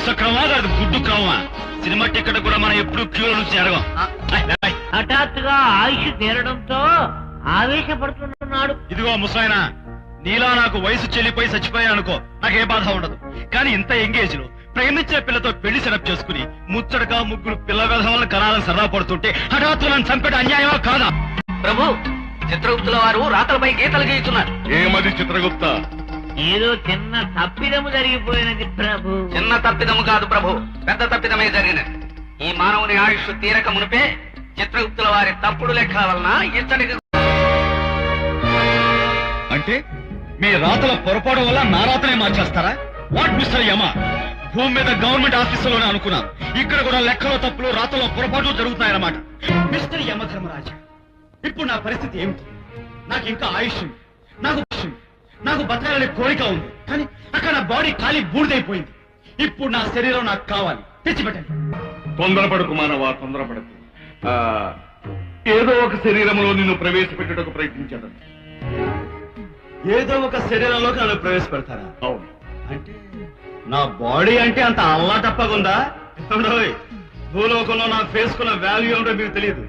మాంస క్రమా కాదు గుడ్డు క్రమా సినిమా టికెట్ కూడా మనం ఎప్పుడు క్యూలో నుంచి జరగం. హఠాత్తుగా ఆయుష్ తీరడంతో ఆవేశపడుతున్నాడు. ఇదిగో ముసాయినా, నీలా నాకు వయసు చెల్లిపోయి చచ్చిపోయా అనుకో, నాకే బాధ ఉండదు. కానీ ఇంత ఎంగేజ్ లో ప్రేమించిన పిల్లతో పెళ్లి సెటప్ చేసుకుని ముచ్చటగా ముగ్గురు పిల్ల విధాలను కనాలని సరదా పడుతుంటే హఠాత్తు నన్ను చంపేట అన్యాయమా కాదా? ప్రభు, చిత్రగుప్తుల వారు రాతలపై గీతలు గీస్తున్నారు. ఏమది చిత్రగుప్త? ఏదో చిన్న తప్పిదము జరిగిపోయినది ప్రభు. చిన్న తప్పిదము కాదు ప్రభు, పెద్ద తప్పిదమే జరిగినది. ఈ మానవుని ఆయుష్ తీరక మునిపే చిత్రగుప్తుల వారి తప్పుడు లెక్కల వలన ఇతడికి. అంటే మీ రాతల పొరపాటు వల్ల నా రాతనే మార్చేస్తారా? వాట్ మిస్టర్ యమ, భూమి మీద గవర్నమెంట్ ఆఫీసులోనే అనుకున్నాను, ఇక్కడ కూడా లెక్కలో తప్పులు రాతలో పొరపాట్లు జరుగుతాయన్నమాట. మిస్టర్ యమధర్మరాజా, ఇప్పుడు నా పరిస్థితి ఏమిటి? నాకు ఇంకా ఆయుష్ ఉంది, నాకు బతకాలనే కోరిక ఉంది, కానీ అక్కడ నా బాడీ ఖాళీ బూడిదైపోయింది. ఇప్పుడు నా శరీరం నాకు కావాలి, తెచ్చిపెట్టండి. తొందరపడకు మానవా, తొందరపడకు. ఏదో ఒక శరీరంలో నిన్ను ప్రవేశపెట్టుటకు ప్రయత్నించాడు. ఏదో ఒక శరీరంలోకి నన్ను ప్రవేశపెడతారా? అవును. అంటే నా బాడీ అంటే అంత అల్లా తప్పకుందా? భూలోకంలో నా ఫేస్ కున్న వాల్యూ ఏమిటో మీకు తెలియదు.